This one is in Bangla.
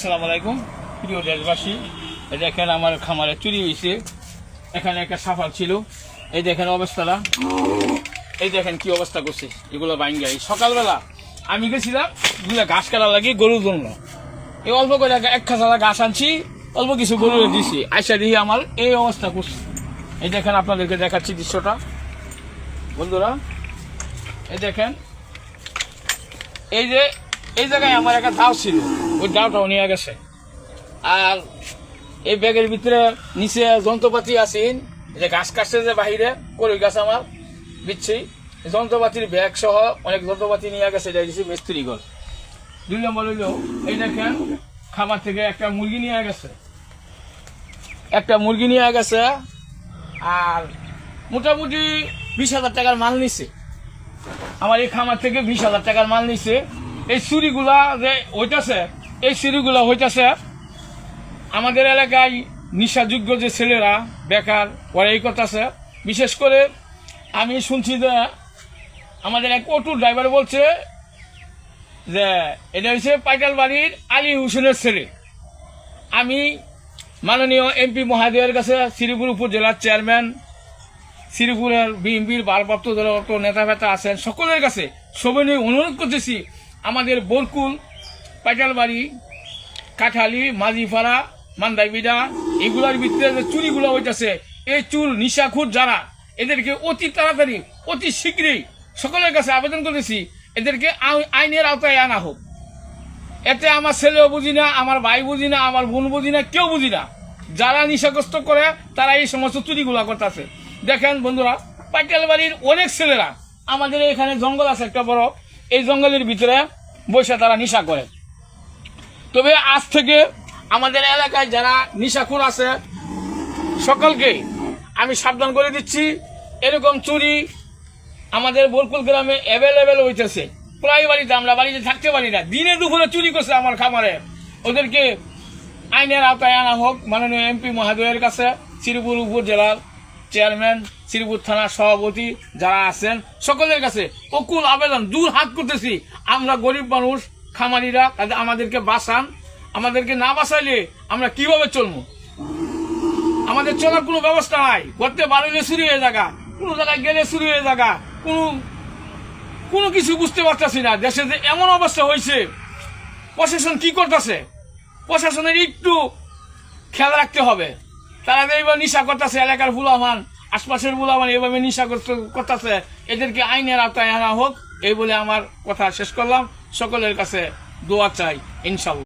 আসসালামু আলাইকুম প্রিয় দেশবাসী। এই দেখেন আমার খামারে চুরি হয়েছে। এখানে একটা সাফার ছিল, এই দেখেন অবস্থাটা, এই দেখেন কি অবস্থা করছে। এগুলো বাইন গাড়ি সকালবেলা আমি গেছিলাম এগুলো ঘাস কাটা লাগে গরুর জন্য। এই অল্প করে এক খাঁচা ঘাস আনছি, অল্প কিছু গরু দিছি, আইসা দিয়ে আমার এই অবস্থা করছে। এই দেখেন আপনাদেরকে দেখাচ্ছি দৃশ্যটা বন্ধুরা। এই দেখেন এই যে এই জায়গায় আমার একটা দাও ছিল, ওই দাওটাও নিয়ে গেছে। আর এই ব্যাগের ভিতরে নিচে যন্ত্রপাতি আছে, যে গাছ কাটছে যে বাহিরে করি গাছ আমার দিচ্ছি, যন্ত্রপাতির ব্যাগ সহ অনেক যন্ত্রপাতি নিয়ে গেছে, এটা দিচ্ছি মিস্ত্রিগর। 2 নম্বর হইল এই দেখেন খামার থেকে একটা মুরগি নিয়ে গেছে, আর মোটামুটি 20,000 টাকার মাল নিছে। আমার এই খামার থেকে 20,000 টাকার মাল নিছে। এই চুরিগুলা যে হইতেছে, এই চুরিগুলা হইতেছে আমাদের এলাকায় নিশাযোগ্য যে ছেলেরা বেকার ওরা এই করতেছে। বিশেষ করে আমি শুনছি যে আমাদের এক অটো ড্রাইভার বলছে যে এটা হচ্ছে পাইটাল বাড়ির আলী হোসেনের ছেলে। আমি মাননীয় এমপি মহোদয়ের কাছে, শ্রীপুর উপজেলার চেয়ারম্যান, শ্রীপুরের বিএনপির ভারপ্রাপ্ত দলগত নেতা ফেতা আছেন, সকলের কাছে সবাই অনুরোধ করতেছি, আমাদের বরকুল, পাইটালবাড়ি, কাঠালি, মাঝিপাড়া, মান্দাইবিড়া এগুলার ভিতরে যে চুরিগুলো হইতেছে, এই চুর নিশাখুর যারা, এদেরকে অতি তাড়াতাড়ি অতি শীঘ্রই সকলের কাছে আবেদন করতেছি এদেরকে আইনের আওতায় আনা হোক। এতে আমার ছেলেও বুঝি না, আমার ভাই বুঝি না, আমার বোন বুঝি না, কেউ বুঝি না। যারা নিশাগ্রস্ত করে তারা এই সমস্ত চুরিগুলা করতেছে। দেখেন বন্ধুরা, পাইটাল বাড়ির অনেক ছেলেরা, আমাদের এখানে জঙ্গল আছে একটা বড়, এই জঙ্গলের ভিতরে বসে তারা নিশা করে। তবে আজ থেকে আমাদের এলাকায় যারা নিশাখোর আছে সকলকে আমি সাবধান করে দিচ্ছি, এরকম চুরি আমাদের বরকুল গ্রামে অ্যাভেলেবেল হইতেছে। প্রায় বাড়িতে আমরা বাড়িতে থাকতে পারি না, দিনে দুপুরে চুরি করছে আমার খামারে। ওদেরকে আইনের আওতায় আনা হোক মাননীয় এমপি মহোদয়ের কাছে, শ্রীপুর উপজেলার চেয়ারম্যান, শ্রীপুর থানার সভাপতি যারা আছেন সকলের কাছে অকুল আবেদন, দূর হাত করতেছি। আমরা গরিব মানুষ, খামারিরা, আমাদেরকে বাঁচান। আমাদেরকে না বাঁচাইলে আমরা কিভাবে চলবো? আমাদের চলার কোনো ব্যবস্থা নাই। করতে বাড়িলে চুরি হয়ে জায়গা, কোনো জায়গায় গেলে চুরি হয়ে জায়গা, কোনো কিছু বুঝতে পারতেছি না। দেশে যে এমন অবস্থা হয়েছে, প্রশাসন কি করতেছে? প্রশাসনের একটু খেয়াল রাখতে হবে। তারা যে এইবার নিশা করতেছে, এলাকার বুলামান, আশপাশের বুলামান এইভাবে নিশা করতেছে, এদেরকে আইনের আওতায় আনা হোক। এই বলে আমার কথা শেষ করলাম। সকলের কাছে দোয়া চাই, ইনশাআল্লাহ।